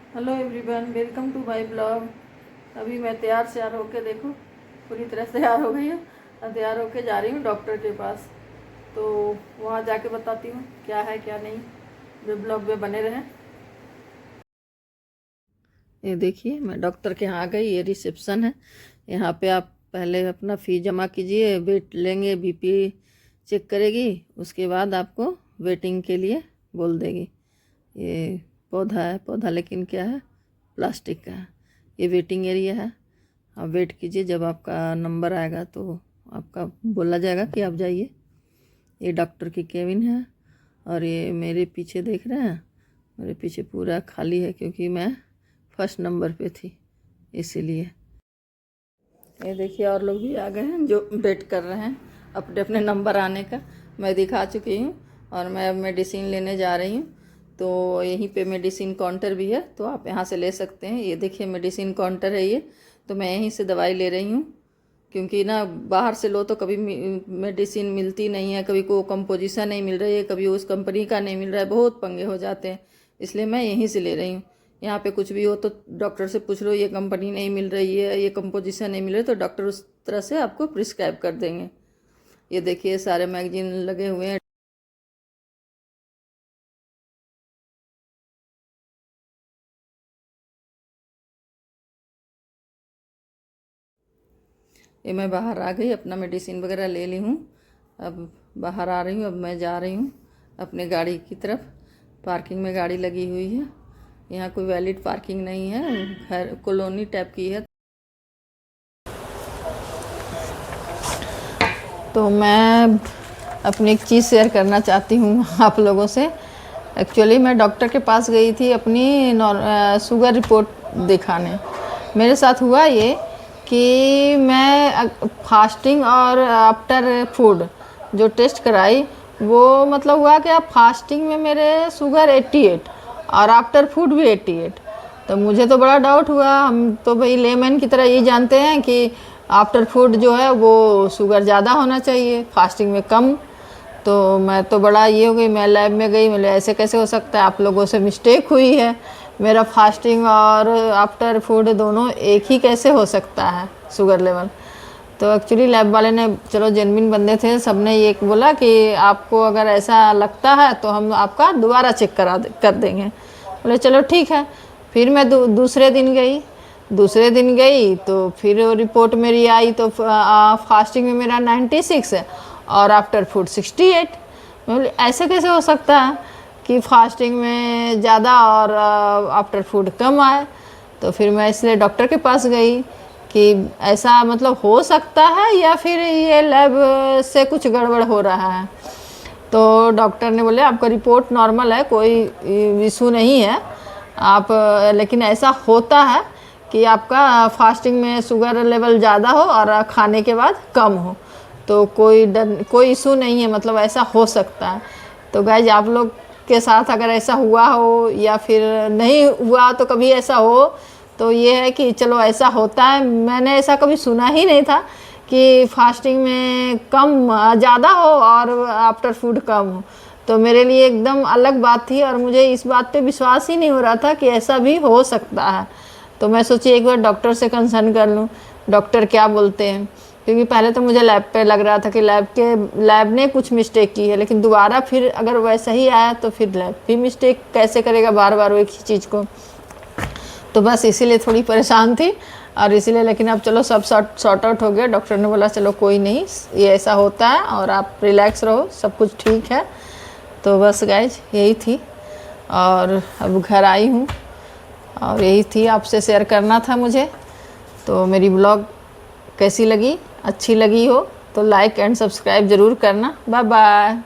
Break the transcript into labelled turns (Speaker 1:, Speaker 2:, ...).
Speaker 1: Hello everyone, welcome to my blog. अभी मैं तैयार होके देखो पूरी तरह से तैयार हो गई हूँ और तैयार होके जा रही हूँ डॉक्टर के पास। तो वहाँ जाके बताती हूँ क्या है क्या नहीं। जो ब्लॉग में बने रहें। ये देखिए मैं डॉक्टर के यहाँ आ गई। ये रिसेप्शन है। यहाँ पे आप पहले अपना फ़ी जमा कीजिए, वेट लेंगे, बीपी चेक करेगी, उसके बाद आपको वेटिंग के लिए बोल देगी। ये पौधा है, पौधा लेकिन क्या है, प्लास्टिक का है। ये वेटिंग एरिया है। आप वेट कीजिए, जब आपका नंबर आएगा तो आपका बोला जाएगा कि आप जाइए। ये डॉक्टर की केबिन है और ये मेरे पीछे देख रहे हैं, मेरे पीछे पूरा खाली है क्योंकि मैं फर्स्ट नंबर पे थी इसीलिए। ये देखिए और लोग भी आ गए हैं जो वेट कर रहे हैं अपने अपने नंबर आने का। मैं दिखा चुकी हूँ और मैं अब मेडिसिन लेने जा रही हूँ। तो यहीं पे मेडिसिन काउंटर भी है, तो आप यहाँ से ले सकते हैं। ये देखिए मेडिसिन काउंटर है ये। तो मैं यहीं से दवाई ले रही हूँ क्योंकि ना बाहर से लो तो कभी मेडिसिन मिलती नहीं है, कभी को कंपोजिशन नहीं मिल रही है, कभी उस कंपनी का नहीं मिल रहा है, बहुत पंगे हो जाते हैं। इसलिए मैं यहीं से ले रही हूँ। यहाँ पे कुछ भी हो तो डॉक्टर से पूछ लो, ये कंपनी नहीं मिल रही है, ये कंपोजिशन नहीं मिल रही, तो डॉक्टर उस तरह से आपको प्रिस्क्राइब कर देंगे। ये देखिए सारे मैगजीन लगे हुए हैं। ये मैं बाहर आ गई, अपना मेडिसिन वगैरह ले ली हूँ। अब बाहर आ रही हूँ। अब मैं जा रही हूँ अपने गाड़ी की तरफ। पार्किंग में गाड़ी लगी हुई है। यहाँ कोई वैलिड पार्किंग नहीं है, घर कॉलोनी टाइप की है। तो मैं अपनी एक चीज़ शेयर करना चाहती हूँ आप लोगों से। एक्चुअली मैं डॉक्टर के पास गई थी अपनी शुगर रिपोर्ट दिखाने। मेरे साथ हुआ ये कि मैं फास्टिंग और आफ्टर फूड जो टेस्ट कराई, वो मतलब हुआ कि आप फास्टिंग में मेरे शुगर 88 और आफ्टर फूड भी 88। तो मुझे तो बड़ा डाउट हुआ। हम तो भाई लेमैन की तरह ये जानते हैं कि आफ्टर फूड जो है वो शुगर ज़्यादा होना चाहिए, फास्टिंग में कम। तो मैं तो बड़ा ये हो गई, मैं लैब में गई, बोले ऐसे कैसे हो सकता है, आप लोगों से मिस्टेक हुई है। मेरा फास्टिंग और आफ्टर फूड दोनों एक ही कैसे हो सकता है शुगर लेवल। तो एक्चुअली लैब वाले ने, चलो जेन्युइन बंदे थे, सब ने ये बोला कि आपको अगर ऐसा लगता है तो हम आपका दोबारा चेक कर देंगे। बोले चलो ठीक है। फिर मैं दूसरे दिन गई तो फिर रिपोर्ट मेरी आई तो फास्टिंग में मेरा 96 है और आफ्टर फूड 68। बोले ऐसे कैसे हो सकता है कि फास्टिंग में ज़्यादा और आफ्टर फूड कम आए। तो फिर मैं इसलिए डॉक्टर के पास गई कि ऐसा मतलब हो सकता है या फिर ये लैब से कुछ गड़बड़ हो रहा है। तो डॉक्टर ने बोले आपका रिपोर्ट नॉर्मल है, कोई इशू नहीं है आप, लेकिन ऐसा होता है कि आपका फास्टिंग में शुगर लेवल ज़्यादा हो और खाने के बाद कम हो। तो कोई इशू नहीं है, मतलब ऐसा हो सकता है। तो गाइज आप लोग के साथ अगर ऐसा हुआ हो या फिर नहीं हुआ तो कभी ऐसा हो, तो ये है कि चलो ऐसा होता है। मैंने ऐसा कभी सुना ही नहीं था कि फास्टिंग में कम ज़्यादा हो और आफ्टर फूड कम हो। तो मेरे लिए एकदम अलग बात थी और मुझे इस बात पे विश्वास ही नहीं हो रहा था कि ऐसा भी हो सकता है। तो मैं सोची एक बार डॉक्टर से कंसर्न कर लूँ, डॉक्टर क्या बोलते हैं। क्योंकि पहले तो मुझे लैब पे लग रहा था कि लैब ने कुछ मिस्टेक की है, लेकिन दोबारा फिर अगर वैसा ही आया तो फिर लैब भी मिस्टेक कैसे करेगा बार बार एक ही चीज़ को। तो बस इसीलिए थोड़ी परेशान थी और इसीलिए, लेकिन अब चलो सब सॉर्ट आउट हो गया। डॉक्टर ने बोला चलो कोई नहीं, ये ऐसा होता है और आप रिलैक्स रहो, सब कुछ ठीक है। तो बस गाइज यही थी और अब घर आई हूँ और यही थी आपसे शेयर करना था मुझे। तो मेरी ब्लॉग कैसी लगी, अच्छी लगी हो तो लाइक एंड सब्सक्राइब ज़रूर करना। Bye bye.